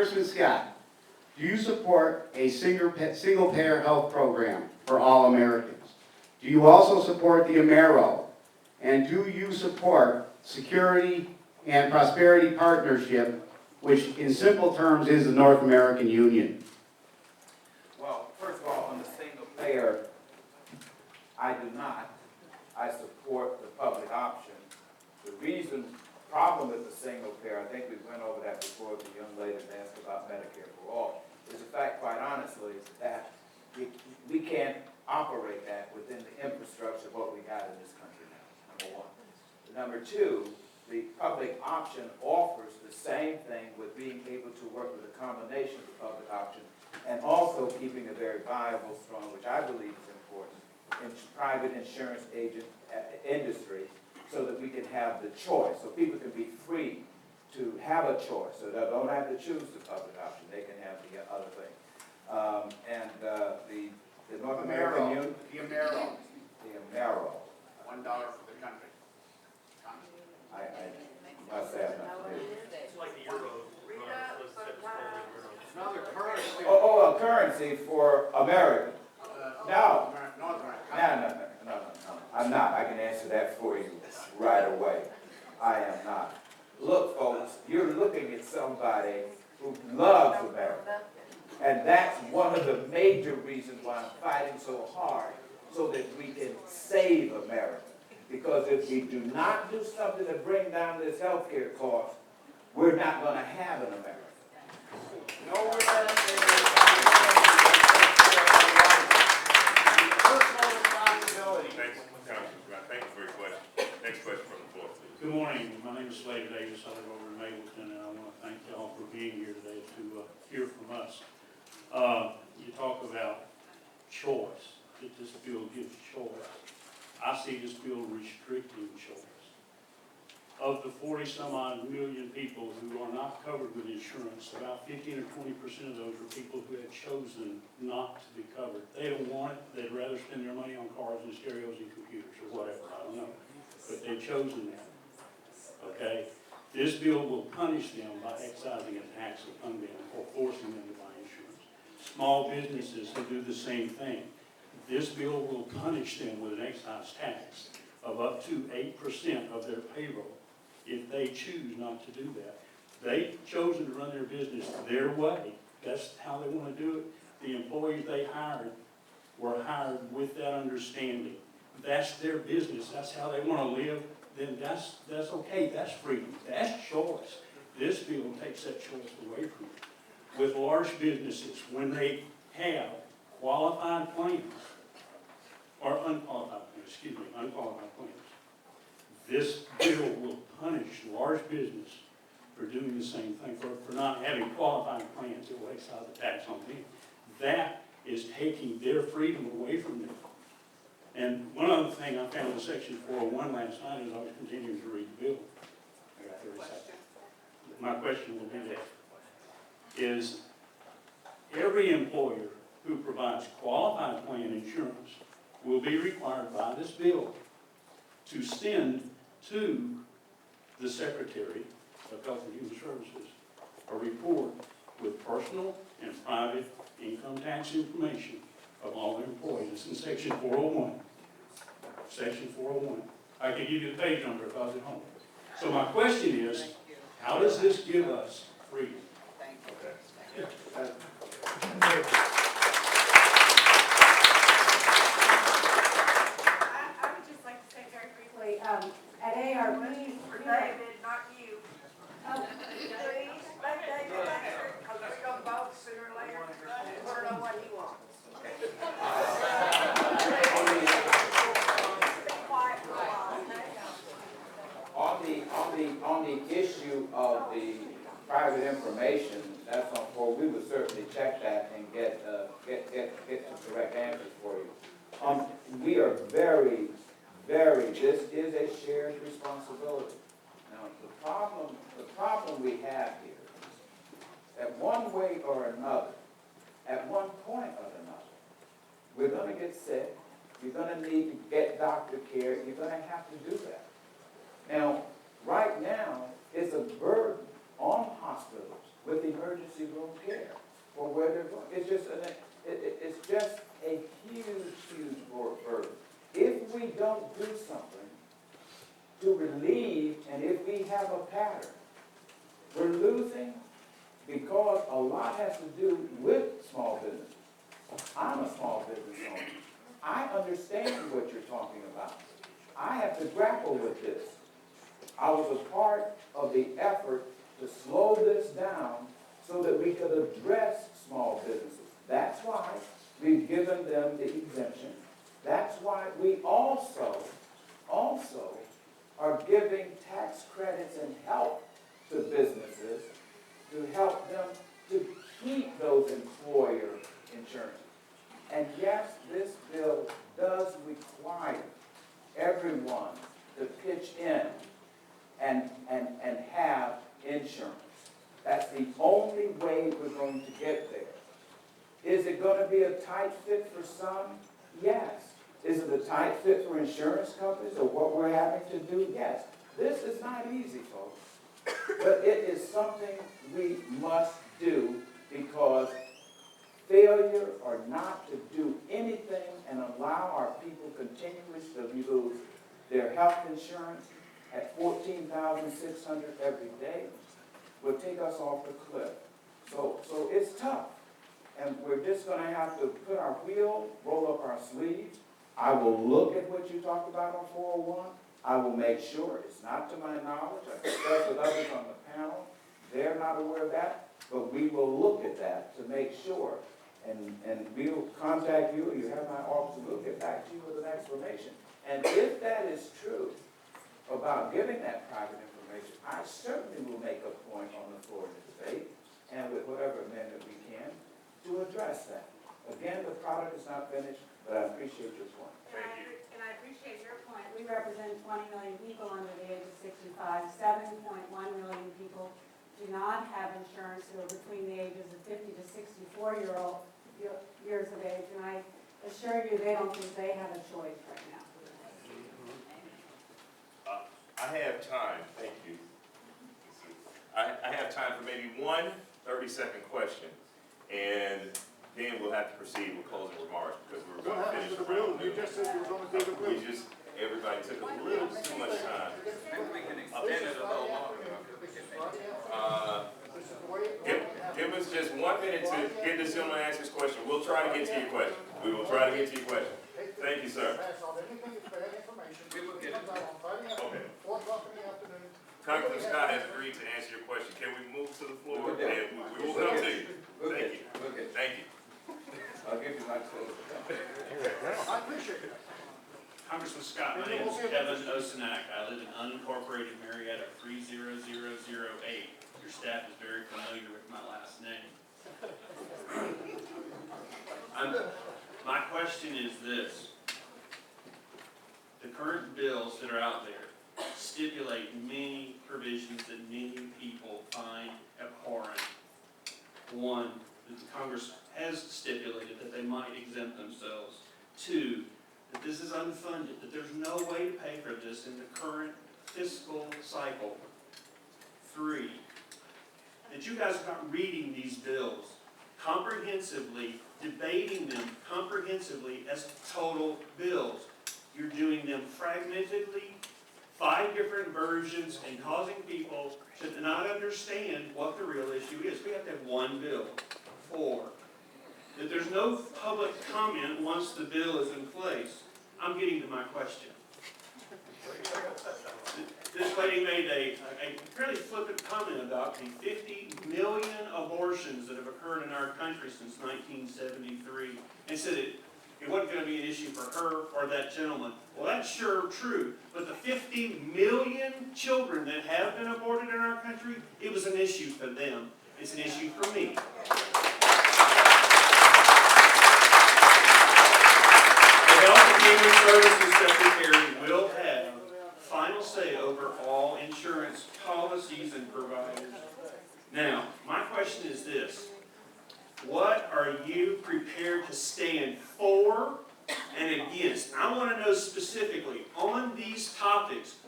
Congressman Scott, do you support a single-payer health program for all Americans? Do you also support the Amero? And do you support Security and Prosperity Partnership, which in simple terms is the North American Union? Well, first of all, on the single payer, I do not. I support the public option. The problem with the single payer, I think we went over that before, the young lady asked about Medicare for all, is the fact, quite honestly, that we can't operate that within the infrastructure of what we got in this country now, number one. Number two, the public option offers the same thing with being able to work with a combination of the public option and also keeping a very viable, strong, which I believe is important, in private insurance agent industry, so that we can have the choice, so people can be free to have a choice, so they don't have to choose the public option, they can have the other thing. The North American Union. The Amero. The Amero. $1 for the country. I must say I'm not familiar. It's like the euro. It's another currency. Oh, a currency for America. No. North America. No. I'm not. I can answer that for you right away. I am not. Look, folks, you're looking at somebody who loves America. And that's one of the major reasons why I'm fighting so hard, so that we can save America. Because if we do not do something to bring down this health care cost, we're not going to have an America. No, we're not. Personal responsibility. Thanks, Congressman Scott. Thank you for your question. Next question from the floor, please. Good morning. My name is Slade Davis. I live over in Mableton, and I want to thank y'all for being here today to hear from us. You talk about choice, that this bill gives choice. I see this bill restricting choice. Of the 40-some-odd million people who are not covered with insurance, about 15 or 20% of those are people who have chosen not to be covered. They don't want it. They'd rather spend their money on cars and stereos and computers or whatever. I don't know. But they've chosen that. Okay? This bill will punish them by excising a tax upon them or forcing them to buy insurance. Small businesses who do the same thing. This bill will punish them with an excise tax of up to 8% of their payroll if they choose not to do that. They've chosen to run their business their way. That's how they want to do it. The employees they hired were hired with that understanding. That's their business. That's how they want to live. Then that's okay. That's freedom. That's choice. This bill takes that choice away from them. With large businesses, when they have qualified plans, or unqualified plans, this bill will punish large business for doing the same thing, for not having qualified plans. It will excise the tax on them. That is taking their freedom away from them. And one other thing I found in Section 401 last night as I was continuing to read the bill. I got 30 seconds. My question will be this. Is every employer who provides qualified plan insurance will be required by this bill to send to the Secretary of Health and Human Services a report with personal and private income tax information of all their employees. It's in Section 401. Section 401. I can give you the page number if I was at home. So my question is, how does this give us freedom? I would just like to say very briefly, at AARP, For David, not you. Please, let David answer, because we're going to vote sooner or later. We're going to know what he wants. Be quiet for a while, okay? On the issue of the private information, that's on for, we would certainly check that and get some correct answers for you. We are very, this is a shared responsibility. Now, the problem we have here, at one way or another, at one point or another, we're going to get sick, you're going to need to get doctor care, you're going to have to do that. Now, right now, it's a burden on hospitals with emergency room care for where they're going. It's just it's just a huge burden. If we don't do something to relieve, and if we have a pattern, we're losing because a lot has to do with small businesses. I'm a small business owner. I understand what you're talking about. I have to grapple with this. I was a part of the effort to slow this down so that we could address small businesses. That's why we've given them the exemption. That's why we also are giving tax credits and help to businesses to help them to keep those employer insurances. And yes, this bill does require everyone to pitch in and have insurance. That's the only way we're going to get there. Is it going to be a tight fit for some? Yes. Is it a tight fit for insurance companies or what we're having to do? Yes. This is not easy, folks. But it is something we must do because failure or not to do anything and allow our people continuously to lose their health insurance at $14,600 every day will take us off the cliff. So it's tough. And we're just going to have to put our wheel, roll up our sleeves. I will look at what you talked about on 401. I will make sure, it's not to my knowledge, I discussed with others on the panel, they're not aware of that, but we will look at that to make sure. And we'll contact you, you have my office, and we'll get back to you with an explanation. And if that is true about giving that private information, I certainly will make a point on the floor of the debate, and with whatever amendment we can, to address that. Again, the product is not finished, but I appreciate your point. And I appreciate your point. We represent 20 million people under the age of 65. 7.1 million people do not have insurance who are between the ages of 50 to 64 years of age. And I assure you they don't think they have a choice right now. I have time, thank you. I have time for maybe one 30-second question, and then we'll have to proceed with closing remarks because we're going to finish the round. You just said you were going to do the bill. Everybody took a little too much time. Maybe we can extend it a little longer. Give us just 1 minute to get this gentleman to ask his question. We'll try to get to your question. We will try to get to your question. Thank you, sir. Okay. Congressman Scott has agreed to answer your question. Can we move to the floor? And we will come to you. Thank you. Thank you. I'll give you my closing. I appreciate it. Congressman Scott, my name is Kevin Osenak. I live in unincorporated Marietta 30008. Your staff is very familiar with my last name. My question is this. The current bills that are out there stipulate many provisions that many people find abhorrent. One, that the Congress has stipulated that they might exempt themselves. Two, that this is unfunded, that there's no way to pay for this in the current fiscal cycle. Three, that you guys are not reading these bills comprehensively, debating them comprehensively as total bills. You're doing them fragmentedly, 5 different versions, and causing people to not understand what the real issue is. We have to have one bill. 4, that there's no public comment once the bill is in place. I'm getting to my question. This lady made a fairly flippant comment about the 50 million abortions that have occurred in our country since 1973 and said it wasn't going to be an issue for her or that gentleman. Well, that's sure true, but the 50 million children that have been aborted in our country, it was an issue for them. It's an issue for me. The Health and Human Services Secretary will have final say over all insurance policies and providers. Now, my question is this. What are you prepared to stand for and against? I want to know specifically on these topics,